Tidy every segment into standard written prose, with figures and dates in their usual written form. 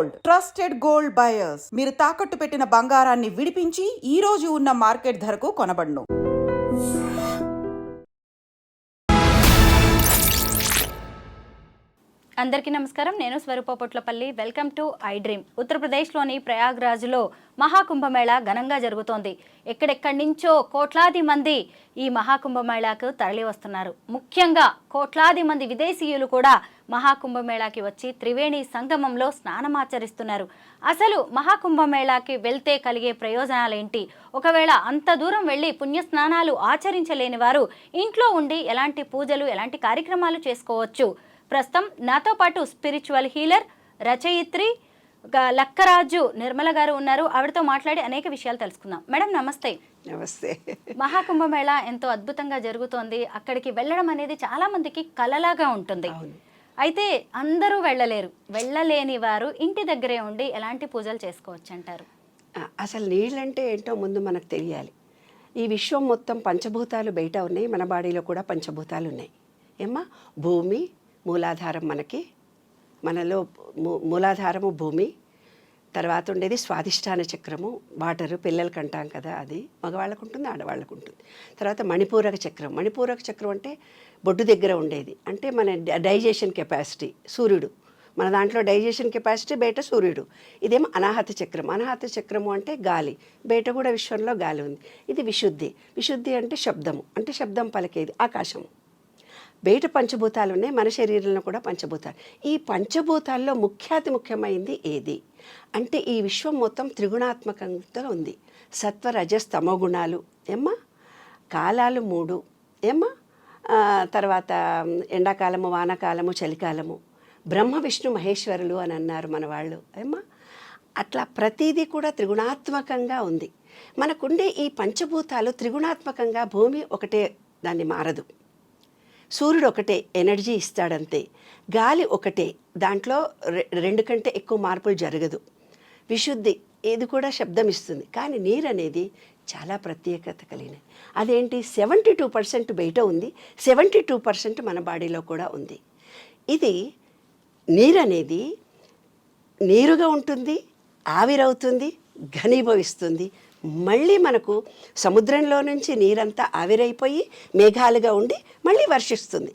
Gold, trusted gold buyers. మీరు తాకట్టు పెట్టిన బంగారాన్ని విడిపించి ఈ రోజు ఉన్న మార్కెట్ ధరకు కొనబడును. అందరికీ నమస్కారం. నేను Swaroopa Potlapalli. Welcome to I Dream. ఉత్తరప్రదేశ్లోని ప్రయాగ్రాజ్లో మహాకుంభమేళా ఘనంగా జరుగుతోంది. ఎక్కడెక్కడి నుంచో కోట్లాది మంది ఈ మహాకుంభమేళాకు తరలి వస్తున్నారు. ముఖ్యంగా కోట్లాది మంది విదేశీయులు కూడా మహాకుంభమేళాకి వచ్చి త్రివేణి సంగమంలో స్నానమాచరిస్తున్నారు. అసలు మహాకుంభమేళాకి వెళ్తే కలిగే ప్రయోజనాలేంటి? ఒకవేళ అంత దూరం వెళ్ళి పుణ్యస్నానాలు ఆచరించలేని వారు ఇంట్లో ఉండి ఎలాంటి పూజలు, ఎలాంటి కార్యక్రమాలు చేసుకోవచ్చు? ప్రస్తుతం నాతో పాటు స్పిరిచువల్ హీలర్, రచయిత్రి లక్కరాజు నిర్మల గారు ఉన్నారు. ఆవిడతో మాట్లాడి అనేక విషయాలు తెలుసుకుందాం. మేడం నమస్తే. నమస్తే. మహాకుంభమేళా ఎంతో అద్భుతంగా జరుగుతోంది. అక్కడికి వెళ్ళడం అనేది చాలా మందికి కలలాగా ఉంటుంది. అయితే అందరూ వెళ్ళలేరు. వెళ్ళలేని వారు ఇంటి దగ్గరే ఉండి ఎలాంటి పూజలు చేసుకోవచ్చు అంటారు? అసలు నీళ్ళంటే ఏంటో ముందు మనకు తెలియాలి. ఈ విశ్వం మొత్తం పంచభూతాలు బయట ఉన్నాయి, మన బాడీలో కూడా పంచభూతాలు ఉన్నాయి. ఏమ్మా, భూమి మూలాధారం, మనలో మూలాధారము భూమి, తర్వాత ఉండేది స్వాధిష్టాన చక్రము, వాటరు, పిల్లలకి అంటాం కదా, అది మగవాళ్ళకు ఉంటుంది, ఆడవాళ్ళకు ఉంటుంది. తర్వాత మణిపూరక చక్రం. మణిపూరక చక్రం అంటే బొడ్డు దగ్గర ఉండేది, అంటే మన డైజెషన్ కెపాసిటీ. సూర్యుడు మన దాంట్లో డైజెషన్ కెపాసిటీ, బయట సూర్యుడు. ఇదేమో అనాహత చక్రం. అనాహత చక్రము అంటే గాలి, బయట కూడా విశ్వంలో గాలి ఉంది. ఇది విశుద్ధి. విశుద్ధి అంటే శబ్దము, అంటే శబ్దం పలికేది ఆకాశము. బయట పంచభూతాలు ఉన్నాయి, మన శరీరంలో కూడా పంచభూతాలు. ఈ పంచభూతాల్లో ముఖ్యమైంది ఏది అంటే ఈ విశ్వం మొత్తం త్రిగుణాత్మకంగా ఉంది. సత్వ రజస్ తమో గుణాలు ఏమ్మా, కాలాలు 3 ఏమ్మా, తర్వాత ఎండాకాలము, వానాకాలము, చలికాలము, బ్రహ్మ విష్ణు మహేశ్వరులు అని అన్నారు మన వాళ్ళు ఏమ్మా. అట్లా ప్రతిదీ కూడా త్రిగుణాత్మకంగా ఉంది. మనకుండే ఈ పంచభూతాలు త్రిగుణాత్మకంగా. భూమి ఒకటే, దాన్ని మారదు. సూర్యుడు ఒకటే, ఎనర్జీ ఇస్తాడంతే. గాలి ఒకటే, దాంట్లో 2 కంటే ఎక్కువ మార్పులు జరగదు. విశుద్ధి, ఇది కూడా శబ్దం ఇస్తుంది. కానీ నీరు అనేది చాలా ప్రత్యేకత కలిగినది. అదేంటి, 72% బయట ఉంది, 72% మన బాడీలో కూడా ఉంది. ఇది నీరు అనేది నీరుగా ఉంటుంది, ఆవిరవుతుంది, ఘనీభవిస్తుంది. మళ్ళీ మనకు సముద్రంలో నుంచి నీరంతా ఆవిరైపోయి మేఘాలుగా ఉండి మళ్ళీ వర్షిస్తుంది.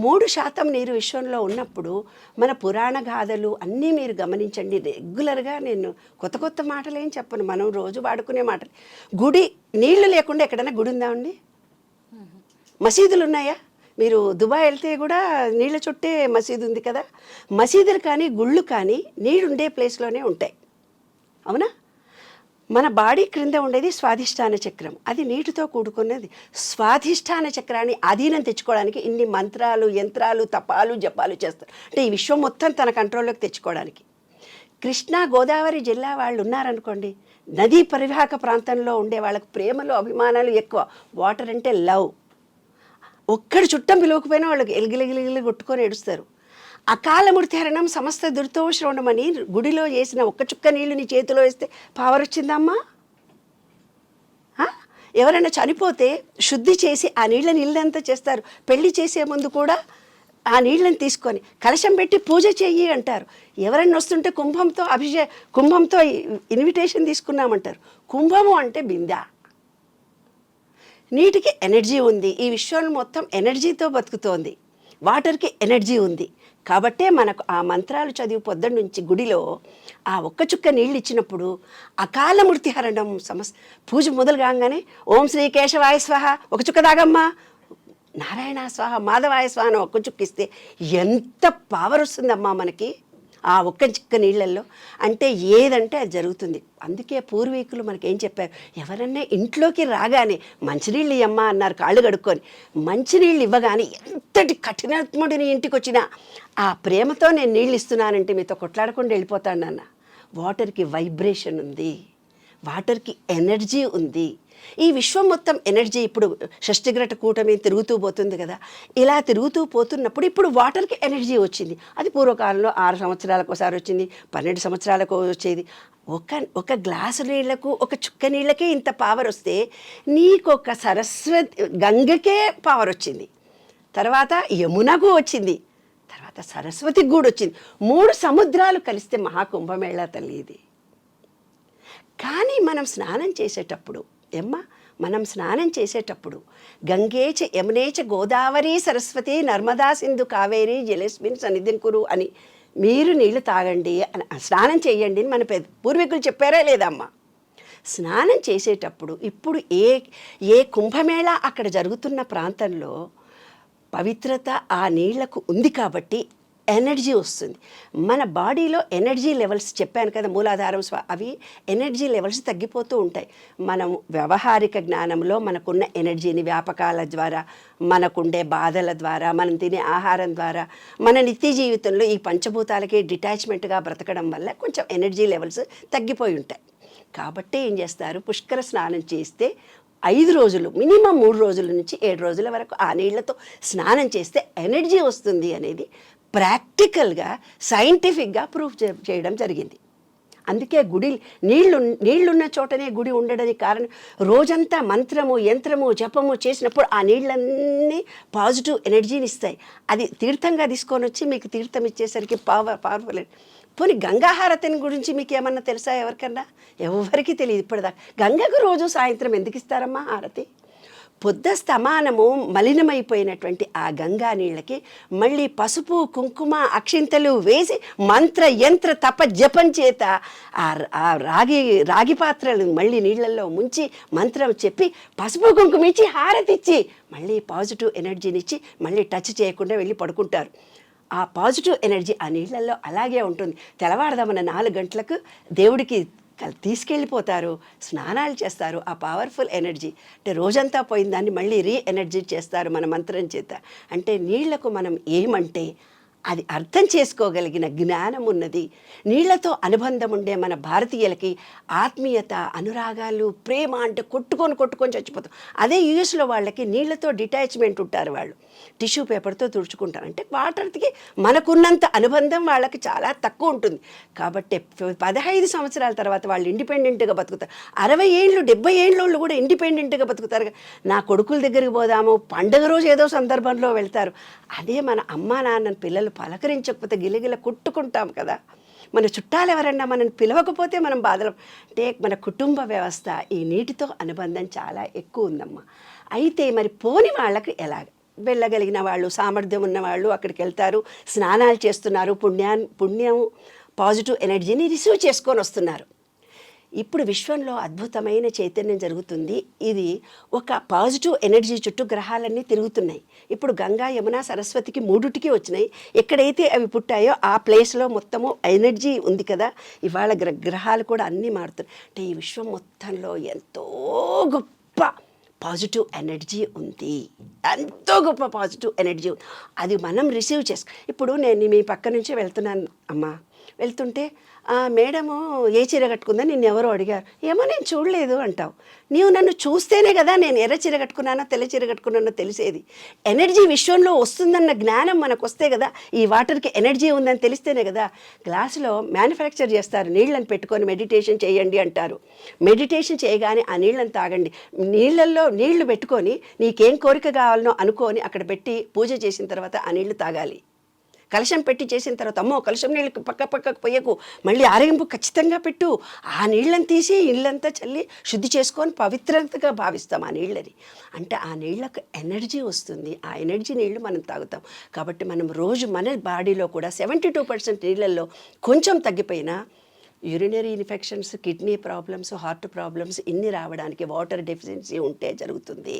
3% నీరు విశ్వంలో ఉన్నప్పుడు మన పురాణ గాథలు అన్నీ మీరు గమనించండి. రెగ్యులర్గా నేను కొత్త మాటలు ఏం చెప్పను, మనం రోజు వాడుకునే మాటలు. గుడి నీళ్లు లేకుండా ఎక్కడైనా గుడి ఉందా అండి? మసీదులు ఉన్నాయా? మీరు దుబాయ్ వెళ్తే కూడా నీళ్ళ చుట్టే మసీదు ఉంది కదా. మసీదులు కానీ గుళ్ళు కానీ నీళ్ళుండే ప్లేస్లోనే ఉంటాయి, అవునా? మన బాడీ క్రింద ఉండేది స్వాధిష్టాన చక్రం, అది నీటితో కూడుకున్నది. స్వాధిష్టాన చక్రాన్ని అధీనం తెచ్చుకోవడానికి ఇన్ని మంత్రాలు, యంత్రాలు, తపాలు, జపాలు చేస్తారు. అంటే ఈ విశ్వం మొత్తం తన కంట్రోల్లోకి తెచ్చుకోవడానికి. కృష్ణా గోదావరి జిల్లా వాళ్ళు ఉన్నారనుకోండి, నదీ పరివాహక ప్రాంతంలో ఉండే వాళ్ళకు ప్రేమలు, అభిమానాలు ఎక్కువ. వాటర్ అంటే లవ్. ఒక్కడి చుట్టం పిలవకపోయినా వాళ్ళకి ఎలిగిలిగిలిగిలి కొట్టుకొని ఏడుస్తారు. అకాలమూర్తి హరణం సమస్త దురితోశ్రవణమని గుడిలో వేసిన ఒక్క చుక్క నీళ్లు నీ చేతిలో వేస్తే పవర్ వచ్చిందమ్మా. ఎవరైనా చనిపోతే శుద్ధి చేసి ఆ నీళ్ళంతా చేస్తారు. పెళ్లి చేసే ముందు కూడా ఆ నీళ్ళని తీసుకొని కలశం పెట్టి పూజ చెయ్యి అంటారు. ఎవరైనా వస్తుంటే కుంభంతో ఇన్విటేషన్ తీసుకున్నామంటారు. కుంభము అంటే బిందె. నీటికి ఎనర్జీ ఉంది. ఈ విశ్వం మొత్తం ఎనర్జీతో బతుకుతోంది. వాటర్కి ఎనర్జీ ఉంది. కాబట్టే మనకు ఆ మంత్రాలు చదివి పొద్దున్న నుంచి గుడిలో ఆ ఒక్క చుక్క నీళ్ళు ఇచ్చినప్పుడు అకాలమూర్తి హరణం పూజ మొదలు కాగానే ఓం శ్రీ కేశవాయ స్వాహ, ఒక చుక్క తాగమ్మా, నారాయణ స్వాహ, మాధవాయ స్వాహ అని ఒక్క చుక్క ఇస్తే ఎంత పవర్ వస్తుందమ్మా మనకి ఆ ఒక్క చుక్క నీళ్ళల్లో. అంటే ఏదంటే అది జరుగుతుంది. అందుకే పూర్వీకులు మనకేం చెప్పారు, ఎవరన్నా ఇంట్లోకి రాగానే మంచినీళ్ళు ఇవ్వమ్మా అన్నారు, కాళ్ళు కడుక్కొని. మంచినీళ్ళు ఇవ్వగానే ఎంతటి కఠినాత్ముడిని ఇంటికి వచ్చినా ఆ ప్రేమతో నేను నీళ్ళు ఇస్తున్నానంటే మీతో కొట్లాడకుండా వెళ్ళిపోతాను నాన్న. వాటర్కి వైబ్రేషన్ ఉంది, వాటర్కి ఎనర్జీ ఉంది. ఈ విశ్వం మొత్తం ఎనర్జీ. ఇప్పుడు షష్టిగ్రట కూటమి తిరుగుతూ పోతుంది కదా, ఇలా తిరుగుతూ పోతున్నప్పుడు ఇప్పుడు వాటర్కి ఎనర్జీ వచ్చింది. అది పూర్వకాలంలో 6 సంవత్సరాలకు ఒకసారి వచ్చింది, 12 సంవత్సరాలకు వచ్చేది. ఒక గ్లాసు నీళ్లకు, ఒక చుక్క నీళ్ళకే ఇంత పవర్ వస్తే నీకొక సరస్వతి గంగకే పవర్ వచ్చింది, తర్వాత యమునకు వచ్చింది, తర్వాత సరస్వతికి కూడా వచ్చింది. 3 సముద్రాలు కలిస్తే మహాకుంభమేళా తల్లి ఇది. కానీ మనం స్నానం చేసేటప్పుడు గంగేచ యమునేచ గోదావరి సరస్వతి నర్మదా సింధు కావేరి జలేస్మిన్ సన్నిధిం కురు అని మీరు నీళ్లు తాగండి అని, స్నానం చేయండి అని మన పూర్వీకులు చెప్పారా లేదా అమ్మ? స్నానం చేసేటప్పుడు ఇప్పుడు ఏ కుంభమేళా అక్కడ జరుగుతున్న ప్రాంతంలో పవిత్రత ఆ నీళ్లకు ఉంది కాబట్టి ఎనర్జీ వస్తుంది. మన బాడీలో ఎనర్జీ లెవెల్స్ చెప్పాను కదా, మూలాధారం అవి ఎనర్జీ లెవెల్స్ తగ్గిపోతూ ఉంటాయి. మనం వ్యవహారిక జ్ఞానంలో మనకున్న ఎనర్జీని వ్యాపకాల ద్వారా, మనకుండే బాధల ద్వారా, మనం తినే ఆహారం ద్వారా, మన నిత్య జీవితంలో ఈ పంచభూతాలకి డిటాచ్మెంట్గా బ్రతకడం వల్ల కొంచెం ఎనర్జీ లెవెల్స్ తగ్గిపోయి ఉంటాయి. కాబట్టి ఏం చేస్తారు, పుష్కర స్నానం చేస్తే 5 రోజులు, మినిమం 3 రోజుల నుంచి 7 రోజుల వరకు ఆ నీళ్లతో స్నానం చేస్తే ఎనర్జీ వస్తుంది అనేది ప్రాక్టికల్గా సైంటిఫిక్గా ప్రూఫ్ చేయడం జరిగింది. అందుకే నీళ్లున్న చోటనే గుడి ఉండడానికి కారణం, రోజంతా మంత్రము యంత్రము జపము చేసినప్పుడు ఆ నీళ్ళన్నీ పాజిటివ్ ఎనర్జీని ఇస్తాయి. అది తీర్థంగా తీసుకొని వచ్చి మీకు తీర్థం ఇచ్చేసరికి పవర్ఫుల్. పోనీ గంగాహారతిని గురించి మీకు ఏమన్నా తెలుసా ఎవరికన్నా? ఎవరికి తెలియదు ఇప్పటిదాకా. గంగకు రోజు సాయంత్రం ఎందుకు ఇస్తారమ్మా హారతి? పొద్దస్తమానము మలినమైపోయినటువంటి ఆ గంగా నీళ్ళకి మళ్ళీ పసుపు కుంకుమ అక్షింతలు వేసి మంత్ర యంత్ర తప జపం చేత ఆ రాగి పాత్రలు మళ్ళీ నీళ్ళల్లో ముంచి మంత్రం చెప్పి పసుపు కుంకుమ ఇచ్చి హారతి ఇచ్చి మళ్ళీ పాజిటివ్ ఎనర్జీనిచ్చి మళ్ళీ టచ్ చేయకుండా వెళ్ళి పడుకుంటారు. ఆ పాజిటివ్ ఎనర్జీ ఆ నీళ్ళల్లో అలాగే ఉంటుంది. తెల్లవారుదామన్న 4 గంటలకు దేవుడికి తీసుకెళ్ళిపోతారు, స్నానాలు చేస్తారు. ఆ పవర్ఫుల్ ఎనర్జీ అంటే రోజంతా పోయిన దాన్ని మళ్ళీ ఎనర్జీ చేస్తారు మన మంత్రం చేత. అంటే నీళ్లకు మనం ఏమంటే అది అర్థం చేసుకోగలిగిన జ్ఞానం ఉన్నది. నీళ్లతో అనుబంధం ఉండే మన భారతీయులకి ఆత్మీయత, అనురాగాలు, ప్రేమ అంటే కొట్టుకొని చచ్చిపోతాం. అదే యూఎస్లో వాళ్ళకి నీళ్లతో డిటాచ్మెంట్ ఉంటారు. వాళ్ళు టిష్యూ పేపర్తో తుడుచుకుంటారు. అంటే వాటర్కి మనకున్నంత అనుబంధం వాళ్ళకి చాలా తక్కువ ఉంటుంది. కాబట్టి 15 సంవత్సరాల తర్వాత వాళ్ళు ఇండిపెండెంట్గా బతుకుతారు. 60 ఏళ్ళు 70 ఏళ్ళు కూడా ఇండిపెండెంట్గా బతుకుతారు. నా కొడుకుల దగ్గరికి పోదాము, పండుగ రోజు ఏదో సందర్భంలో వెళ్తారు. అదే మన అమ్మా నాన్న పిల్లలు పలకరించకపోతే గిలగిల కొట్టుకుంటాం కదా. మన చుట్టాలు ఎవరన్నా మనల్ని పిలవకపోతే మనం బాధలు. అంటే మన కుటుంబ వ్యవస్థ ఈ నీటితో అనుబంధం చాలా ఎక్కువ ఉందమ్మా. అయితే మరి పోని వాళ్ళకి ఎలాగ వెళ్ళగలిగిన వాళ్ళు, సామర్థ్యం ఉన్నవాళ్ళు అక్కడికి వెళ్తారు, స్నానాలు చేస్తున్నారు, పుణ్యం పాజిటివ్ ఎనర్జీని రిసీవ్ చేసుకొని వస్తున్నారు. ఇప్పుడు విశ్వంలో అద్భుతమైన చైతన్యం జరుగుతుంది. ఇది ఒక పాజిటివ్ ఎనర్జీ చుట్టూ గ్రహాలన్నీ తిరుగుతున్నాయి. ఇప్పుడు గంగా యమున సరస్వతికి 3టికి వచ్చినాయి. ఎక్కడైతే అవి పుట్టాయో ఆ ప్లేస్లో మొత్తము ఎనర్జీ ఉంది కదా. ఇవాళ గ్రహాలు కూడా అన్నీ మారుతున్నాయి. అంటే ఈ విశ్వం మొత్తంలో ఎంతో గొప్ప పాజిటివ్ ఎనర్జీ ఉంది, ఎంతో గొప్ప పాజిటివ్ ఎనర్జీ ఉంది. అది మనం రిసీవ్ ఇప్పుడు నేను మీ పక్క నుంచి వెళ్తున్నాను అమ్మా, వెళ్తుంటే మేడము ఏ చీర కట్టుకుందని నిన్ను ఎవరో అడిగారు. ఏమో నేను చూడలేదు అంటావు. నీవు నన్ను చూస్తేనే కదా నేను ఎర్ర చీర కట్టుకున్నానో తెల్ల చీర కట్టుకున్నానో తెలిసేది. ఎనర్జీ విశ్వంలో వస్తుందన్న జ్ఞానం మనకు వస్తే కదా, ఈ వాటర్కి ఎనర్జీ ఉందని తెలిస్తేనే కదా. గ్లాసులో మ్యానుఫ్యాక్చర్ చేస్తారు, నీళ్ళని పెట్టుకొని మెడిటేషన్ చేయండి అంటారు. మెడిటేషన్ చేయగానే ఆ నీళ్ళని తాగండి. నీళ్ళల్లో నీళ్లు పెట్టుకొని నీకేం కోరిక కావాలనో అనుకొని అక్కడ పెట్టి పూజ చేసిన తర్వాత ఆ నీళ్లు తాగాలి. కలశం పెట్టి చేసిన తర్వాత అమ్మో కలశం నీళ్ళకి పక్కకు పోయకు, మళ్ళీ ఆరగింపు ఖచ్చితంగా పెట్టు. ఆ నీళ్ళని తీసి ఇళ్ళంతా చల్లి శుద్ధి చేసుకొని పవిత్రతగా భావిస్తాం ఆ నీళ్ళని. అంటే ఆ నీళ్ళకు ఎనర్జీ వస్తుంది. ఆ ఎనర్జీ నీళ్ళు మనం తాగుతాం. కాబట్టి మనం రోజు మన బాడీలో కూడా 72% నీళ్ళల్లో కొంచెం తగ్గిపోయినా urinary infections, kidney problems, heart problems ఇన్ని రావడానికి వాటర్ డెఫిషియన్సీ ఉంటే జరుగుతుంది.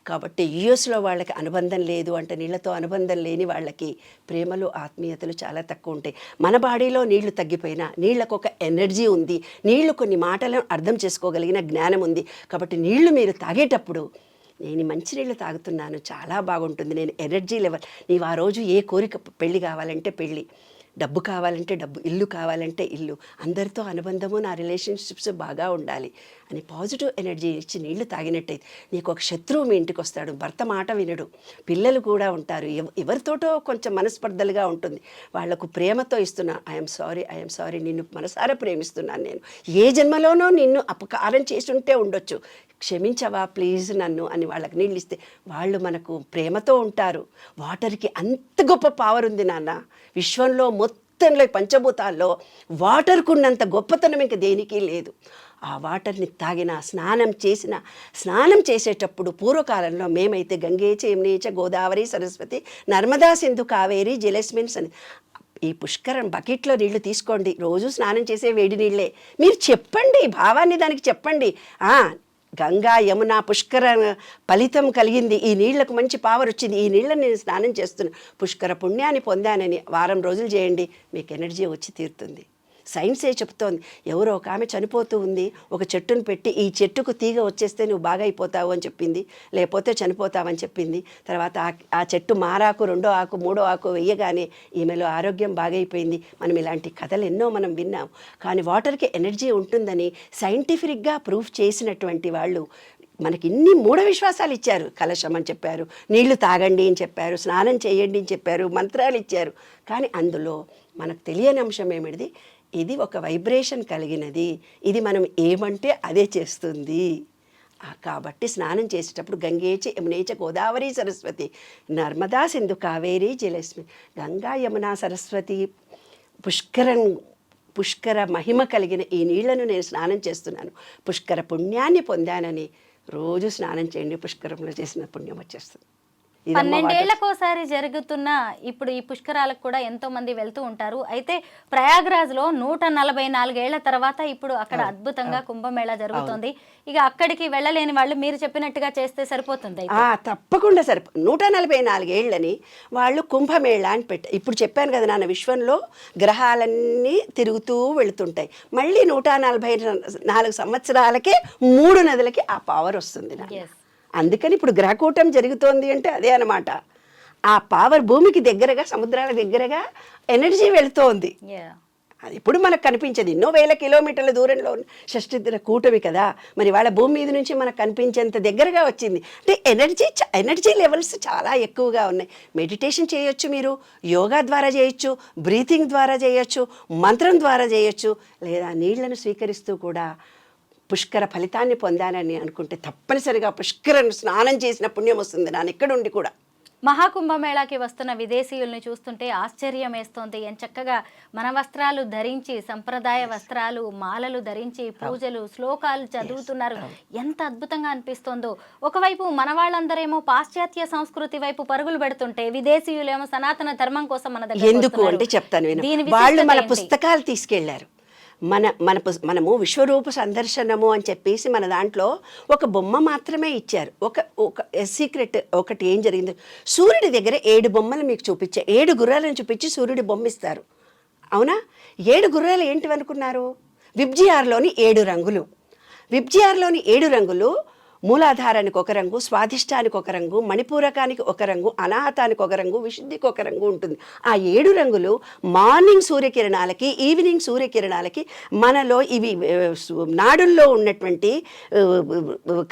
కాబట్టి యూఎస్లో వాళ్ళకి అనుబంధం లేదు అంటే నీళ్ళతో అనుబంధం లేని వాళ్ళకి ప్రేమలు, ఆత్మీయతలు చాలా తక్కువ ఉంటాయి. మన బాడీలో నీళ్లు తగ్గిపోయినా నీళ్ళకు ఒక ఎనర్జీ ఉంది. నీళ్లు కొన్ని మాటలను అర్థం చేసుకోగలిగిన జ్ఞానం ఉంది. కాబట్టి నీళ్లు మీరు తాగేటప్పుడు నేను మంచినీళ్ళు తాగుతున్నాను, చాలా బాగుంటుంది, నేను ఎనర్జీ లెవెల్. నీవు ఆ రోజు ఏ కోరిక, పెళ్ళి కావాలంటే పెళ్ళి, డబ్బు కావాలంటే డబ్బు, ఇల్లు కావాలంటే ఇల్లు, అందరితో అనుబంధము, నా రిలేషన్షిప్స్ బాగా ఉండాలి అని పాజిటివ్ ఎనర్జీ ఇచ్చి నీళ్లు తాగినట్టయితే నీకు ఒక శత్రువు మీ ఇంటికి వస్తాడు, భర్త మాట వినడు, పిల్లలు కూడా ఉంటారు, ఎవరితోటో కొంచెం మనస్పర్ధలుగా ఉంటుంది, వాళ్లకు ప్రేమతో ఇస్తున్నా ఐఎమ్ సారీ నిన్ను మనసారా ప్రేమిస్తున్నాను, నేను ఏ జన్మలోనో నిన్ను అపకారం చేసి ఉంటే ఉండొచ్చు, క్షమించవా ప్లీజ్ నన్ను అని వాళ్ళకి నీళ్ళు ఇస్తే వాళ్ళు మనకు ప్రేమతో ఉంటారు. వాటర్కి అంత గొప్ప పవర్ ఉంది నాన్న. విశ్వంలో మొత్తంలో పంచభూతాల్లో వాటర్కు ఉన్నంత గొప్పతనం ఇంక దేనికి లేదు. ఆ వాటర్ని తాగిన, స్నానం చేసేటప్పుడు పూర్వకాలంలో మేమైతే గంగేచ యమునేచ గోదావరి సరస్వతి నర్మదా సింధు కావేరి జలస్మిన్స్ అని ఈ పుష్కరం బకెట్లో నీళ్లు తీసుకోండి, రోజు స్నానం చేసే వేడి నీళ్ళే. మీరు చెప్పండి, భావాన్ని దానికి చెప్పండి. గంగా యమున పుష్కర ఫలితం కలిగింది, ఈ నీళ్లకు మంచి పవర్ వచ్చింది, ఈ నీళ్ళని నేను స్నానం చేస్తున్నాను, పుష్కర పుణ్యాన్ని పొందానని వారం రోజులు చేయండి, మీకు ఎనర్జీ వచ్చి తీరుతుంది. సైన్సే చెప్తోంది. ఎవరో ఒక ఆమె చనిపోతూ ఉంది, ఒక చెట్టును పెట్టి ఈ చెట్టుకు తీగ వచ్చేస్తే నువ్వు బాగా అయిపోతావు అని చెప్పింది, లేకపోతే చనిపోతావని చెప్పింది. తర్వాత ఆ చెట్టు మారాకు, రెండో ఆకు, మూడో ఆకు వేయగానే ఈమెలో ఆరోగ్యం బాగైపోయింది. మనం ఇలాంటి కథలు ఎన్నో మనం విన్నాం. కానీ వాటర్కి ఎనర్జీ ఉంటుందని సైంటిఫిక్గా ప్రూఫ్ చేసినటువంటి వాళ్ళు మనకి ఇన్ని మూఢ విశ్వాసాలు ఇచ్చారు. కలశం అని చెప్పారు, నీళ్లు తాగండి అని చెప్పారు, స్నానం చేయండి అని చెప్పారు, మంత్రాలు ఇచ్చారు. కానీ అందులో మనకు తెలియని అంశం ఏమిటిది, ఇది ఒక వైబ్రేషన్ కలిగినది, ఇది మనం ఏమంటే అదే చేస్తుంది. కాబట్టి స్నానం చేసేటప్పుడు గంగేచ యమునేచ గోదావరి సరస్వతి నర్మదా సింధు కావేరి జలస్మి, గంగా యమున సరస్వతి పుష్కర మహిమ కలిగిన ఈ నీళ్లను నేను స్నానం చేస్తున్నాను, పుష్కర పుణ్యాన్ని పొందానని రోజు స్నానం చేయండి, పుష్కరంలో చేసిన పుణ్యం వచ్చేస్తుంది. 12 ఏళ్లకోసారి జరుగుతున్న ఇప్పుడు ఈ పుష్కరాలకు కూడా ఎంతో మంది వెళ్తూ ఉంటారు. అయితే ప్రయాగ్రాజ్లో 144 ఏళ్ల తర్వాత ఇప్పుడు అక్కడ అద్భుతంగా కుంభమేళా జరుగుతుంది. ఇక అక్కడికి వెళ్ళలేని వాళ్ళు మీరు చెప్పినట్టుగా చేస్తే సరిపోతుంది. తప్పకుండా 144 ఏళ్ళని వాళ్ళు కుంభమేళా అని పెట్టారు. ఇప్పుడు చెప్పాను కదా నాన్న, విశ్వంలో గ్రహాలన్నీ తిరుగుతూ వెళుతుంటాయి. మళ్ళీ 144 సంవత్సరాలకే 3 నదులకి ఆ పవర్ వస్తుంది. అందుకని ఇప్పుడు గ్రహకూటం జరుగుతోంది అంటే అదే అన్నమాట. ఆ పవర్ భూమికి దగ్గరగా, సముద్రాల దగ్గరగా ఎనర్జీ వెళుతోంది. అది ఇప్పుడు మనకు కనిపించేది, ఎన్నో వేల కిలోమీటర్ల దూరంలో షష్ఠిద్ర కూటమి కదా, మరి వాళ్ళ భూమి మీద నుంచి మనకు కనిపించేంత దగ్గరగా వచ్చింది. అంటే ఎనర్జీ లెవెల్స్ చాలా ఎక్కువగా ఉన్నాయి. మెడిటేషన్ చేయొచ్చు, మీరు యోగా ద్వారా చేయొచ్చు, బ్రీతింగ్ ద్వారా చేయొచ్చు, మంత్రం ద్వారా చేయొచ్చు, లేదా నీళ్లను స్వీకరిస్తూ కూడా పుష్కర ఫలితాన్ని పొందానని అనుకుంటే తప్పనిసరిగా పుష్కరను స్నానం చేసిన పుణ్యం వస్తుంది. నాన్న ఎక్కడుండి కూడా మహాకుంభమేళాకి వస్తున్న విదేశీయుల్ని చూస్తుంటే ఆశ్చర్యం వేస్తోంది. చక్కగా మన వస్త్రాలు ధరించి, సంప్రదాయ వస్త్రాలు, మాలలు ధరించి పూజలు, శ్లోకాలు చదువుతున్నారు. ఎంత అద్భుతంగా అనిపిస్తోందో. ఒకవైపు మన వాళ్ళందరేమో పాశ్చాత్య సంస్కృతి వైపు పరుగులు పెడుతుంటే, విదేశీయులేమో సనాతన ధర్మం కోసం మన దగ్గర ఎందుకు అంటే చెప్తాను. వాళ్ళు మన పుస్తకాలు తీసుకెళ్లారు. మనము విశ్వరూప సందర్శనము అని చెప్పేసి మన దాంట్లో ఒక బొమ్మ మాత్రమే ఇచ్చారు. ఒక సీక్రెట్ ఒకటి ఏం జరిగింది, సూర్యుడి దగ్గర 7 బొమ్మలు మీకు చూపించే, 7 గుర్రాలను చూపించి సూర్యుడి బొమ్మ ఇస్తారు. అవునా? 7 గుర్రాలు ఏంటివనుకున్నారు? విబ్జిఆర్లోని 7 రంగులు. విబ్జిఆర్లోని 7 రంగులు మూలాధారానికి ఒక రంగు, స్వాధిష్టానికి ఒక రంగు, మణిపూరకానికి ఒక రంగు, అనాహతానికి ఒక రంగు, విశుద్ధికి ఒక రంగు ఉంటుంది. ఆ 7 రంగులు మార్నింగ్ సూర్యకిరణాలకి, ఈవినింగ్ సూర్యకిరణాలకి మనలో ఇవి నాడుల్లో ఉన్నటువంటి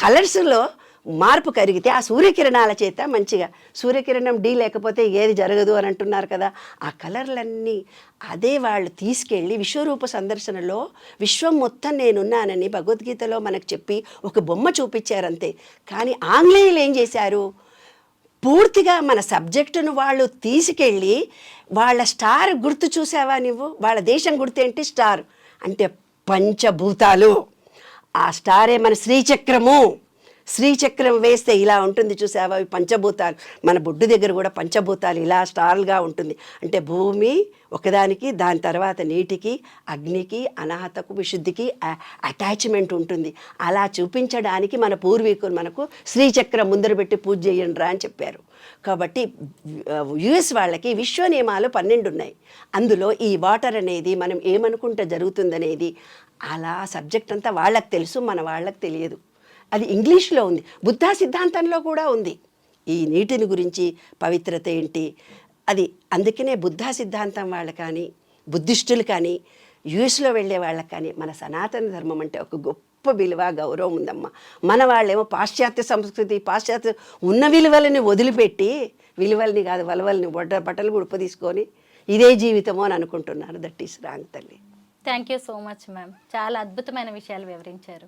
కలర్స్లో మార్పు కలిగితే ఆ సూర్యకిరణాల చేత మంచిగా, సూర్యకిరణం డి లేకపోతే ఏది జరగదు అని అంటున్నారు కదా, ఆ కలర్లన్నీ అదే వాళ్ళు తీసుకెళ్ళి విశ్వరూప సందర్శనలో విశ్వం మొత్తం నేనున్నానని భగవద్గీతలో మనకు చెప్పి ఒక బొమ్మ చూపించారంతే. కానీ ఆంగ్లేయులు ఏం చేశారు, పూర్తిగా మన సబ్జెక్టును వాళ్ళు తీసుకెళ్ళి వాళ్ళ స్టార్ గుర్తు చూసావా నువ్వు, వాళ్ళ దేశం గుర్తు ఏంటి, స్టార్ అంటే పంచభూతాలు. ఆ స్టారే మన శ్రీచక్రము. శ్రీచక్రం వేస్తే ఇలా ఉంటుంది చూసావా, అవి పంచభూతాలు. మన బొడ్డు దగ్గర కూడా పంచభూతాలు ఇలా స్టార్గా ఉంటుంది. అంటే భూమి ఒకదానికి, దాని తర్వాత నీటికి, అగ్నికి, అనాహతకు, విశుద్ధికి అటాచ్మెంట్ ఉంటుంది. అలా చూపించడానికి మన పూర్వీకులు మనకు శ్రీచక్రం ముందర పెట్టి పూజ చేయండి రా అని చెప్పారు. కాబట్టి యుఎస్ వాళ్ళకి విశ్వ నియమాలు 12 ఉన్నాయి. అందులో ఈ వాటర్ అనేది మనం ఏమనుకుంటే జరుగుతుందనేది అలా సబ్జెక్ట్ అంతా వాళ్ళకి తెలుసు, మన వాళ్ళకి తెలియదు. అది ఇంగ్లీష్లో ఉంది, బుద్ధ సిద్ధాంతంలో కూడా ఉంది. ఈ నీటిని గురించి పవిత్రత ఏంటి, అది అందుకనే బుద్ధ సిద్ధాంతం వాళ్ళు కానీ బుద్ధిస్టులు కానీ యూఎస్లో వెళ్ళే వాళ్ళకి కానీ మన సనాతన ధర్మం అంటే ఒక గొప్ప విలువ గౌరవం ఉందమ్మా. మన వాళ్ళేమో పాశ్చాత్య సంస్కృతి పాశ్చాత్య ఉన్న విలువలని వదిలిపెట్టి విలువల్ని కాదు వలవల్ని బట్టలు ఉడుపు తీసుకొని ఇదే జీవితము అని అనుకుంటున్నారు. దట్ ఈస్ రాంగ్ తల్లి. Thank you so much ma'am, చాలా అద్భుతమైన విషయాలు వివరించారు.